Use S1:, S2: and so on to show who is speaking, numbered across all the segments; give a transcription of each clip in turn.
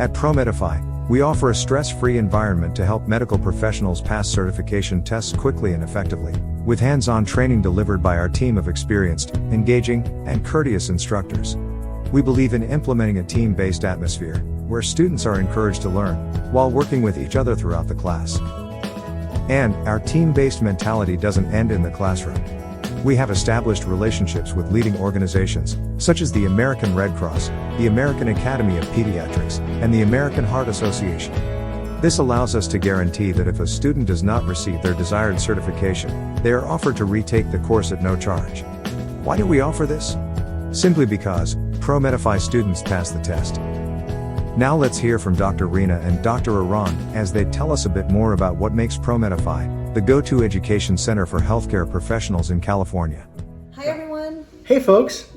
S1: At ProMedify, we offer a stress-free environment to help medical professionals pass certification tests quickly and effectively, with hands-on training delivered by our team of experienced, engaging, and courteous instructors. We believe in implementing a team-based atmosphere, where students are encouraged to learn, while working with each other throughout the class. And our team-based mentality doesn't end in the classroom. We have established relationships with leading organizations, such as the American Red Cross, the American Academy of Pediatrics, and the American Heart Association. This allows us to guarantee that if a student does not receive their desired certification, they are offered to retake the course at no charge. Why do we offer this? Simply because ProMedify students pass the test. Now let's hear from Dr. Reena and Dr. Iran as they tell us a bit more about what makes ProMedify the go-to education center for healthcare professionals in California.
S2: Hi everyone!
S3: Hey folks!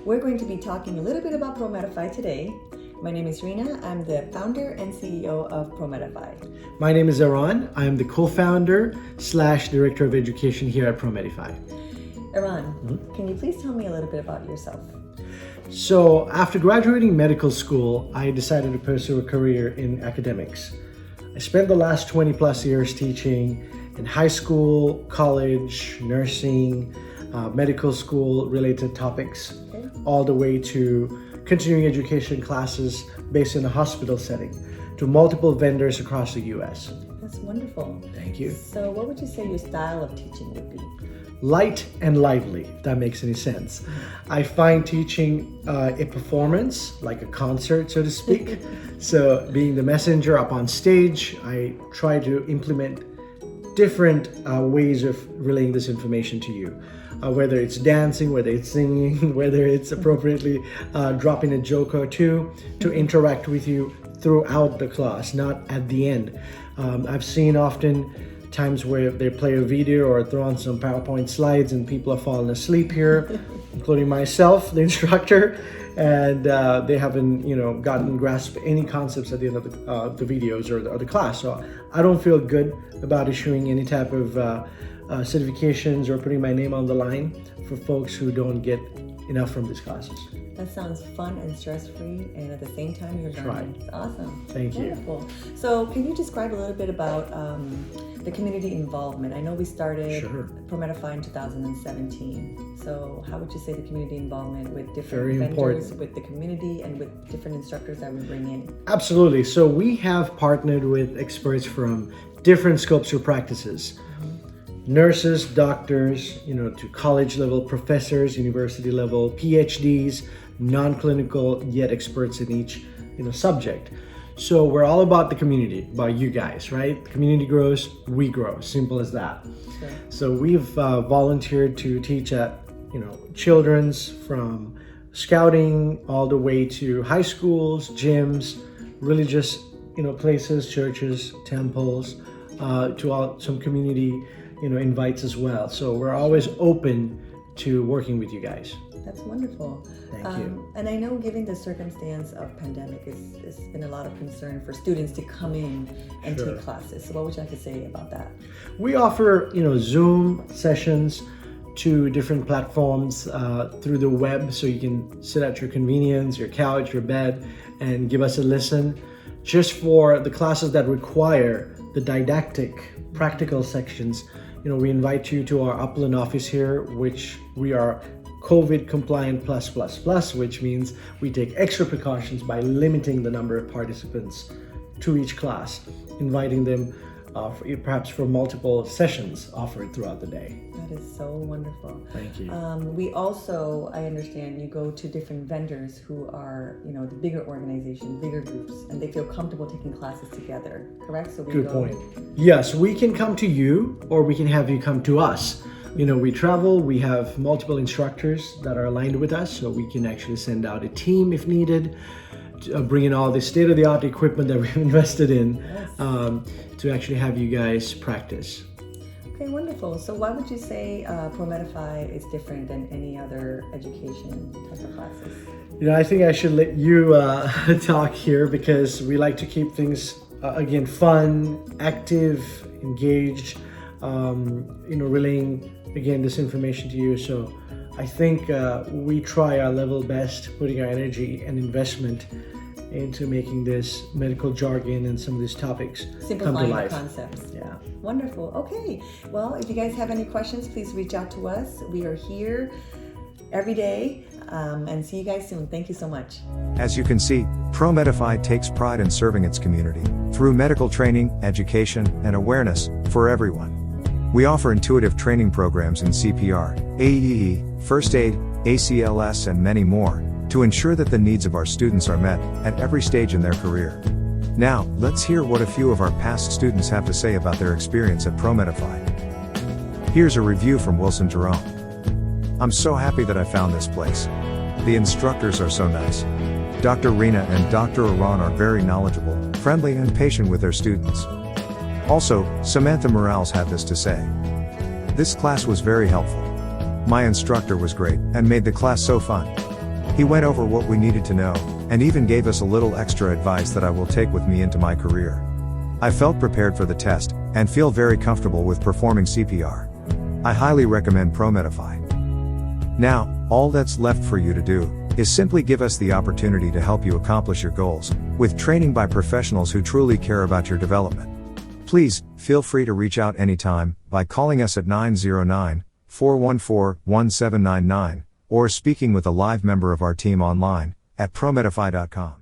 S2: We're going to be talking a little bit about ProMedify today. My name is Reena. I'm the founder and CEO of ProMedify.
S3: My name is Iran. I'm the co-founder / director of education here at ProMedify.
S2: Iran, Can you please tell me a little bit about yourself?
S3: So after graduating medical school, I decided to pursue a career in academics. I spent the last 20 plus years teaching in high school, college, nursing, medical school related topics, all the way to continuing education classes based in a hospital setting to multiple vendors across the US.
S2: That's wonderful.
S3: Thank you.
S2: So what would you say your style of teaching would be?
S3: Light and lively, if that makes any sense. I find teaching a performance, like a concert, so to speak. So being the messenger up on stage, I try to implement different ways of relaying this information to you. Whether it's dancing, whether it's singing, whether it's appropriately dropping a joke or two to interact with you throughout the class, not at the end. I've seen often times where they play a video or throw on some PowerPoint slides and people are falling asleep here, including myself, the instructor, and they haven't, gotten grasp any concepts at the end of the videos or the class. So I don't feel good about issuing any type of certifications or putting my name on the line for folks who don't get enough from these classes.
S2: That sounds fun and stress-free, and at the same time you're learning.
S3: Right.
S2: It's awesome.
S3: Thank you.
S2: Wonderful. So can you describe a little bit about the community involvement? I know we started ProMedify in 2017. So how would you say the community involvement with different vendors, with the community, and with different instructors that we bring in?
S3: Absolutely. So we have partnered with experts from different scopes or practices. Nurses, doctors, to college level professors, university level PhDs, non-clinical yet experts in each subject. So we're all about the community, about you guys, right? The community grows, we grow, simple as that.
S2: Sure.
S3: So we've volunteered to teach at children's, from scouting all the way to high schools, gyms, religious places, churches, temples, to some community invites as well. So we're always open to working with you guys.
S2: That's wonderful.
S3: Thank you.
S2: And I know, given the circumstance of pandemic, it's been a lot of concern for students to come in and take classes. So what would you like to say about that?
S3: We offer, Zoom sessions to different platforms through the web, so you can sit at your convenience, your couch, your bed, and give us a listen. Just for the classes that require the didactic, practical sections, we invite you to our Upland office here, which we are COVID compliant plus, which means we take extra precautions by limiting the number of participants to each class, inviting them perhaps for multiple sessions offered throughout the day.
S2: That is so wonderful.
S3: Thank you.
S2: We also, I understand, you go to different vendors who are, the bigger organizations, bigger groups, and they feel comfortable taking classes together, correct? So
S3: Good point. Yes, we can come to you, or we can have you come to us. We travel, we have multiple instructors that are aligned with us, so we can actually send out a team if needed, bring in all the state-of-the-art equipment that we've invested in to actually have you guys practice.
S2: Okay, wonderful. So why would you say ProMedify is different than any other education type of classes?
S3: I think I should let you talk here, because we like to keep things, again, fun, active, engaged, relaying, again, this information to you. So I think we try our level best, putting our energy and investment into making this medical jargon and some of these topics come to
S2: simplifying the
S3: life.
S2: concepts.
S3: Yeah.
S2: Wonderful. Okay. Well, if you guys have any questions, please reach out to us. We are here every day, and see you guys soon. Thank you so much.
S1: As you can see, ProMedify takes pride in serving its community through medical training, education, and awareness for everyone. We offer intuitive training programs in CPR, AEE, First Aid, ACLS, and many more to ensure that the needs of our students are met at every stage in their career. Now, let's hear what a few of our past students have to say about their experience at ProMedify. Here's a review from Wilson Jerome. I'm so happy that I found this place. The instructors are so nice. Dr. Rena and Dr. Iran are very knowledgeable, friendly, and patient with their students. Also, Samantha Morales had this to say. This class was very helpful. My instructor was great and made the class so fun. He went over what we needed to know, and even gave us a little extra advice that I will take with me into my career. I felt prepared for the test, and feel very comfortable with performing CPR. I highly recommend ProMedify. Now, all that's left for you to do is simply give us the opportunity to help you accomplish your goals, with training by professionals who truly care about your development. Please, feel free to reach out anytime by calling us at 909-414-1799, or speaking with a live member of our team online at promedify.com.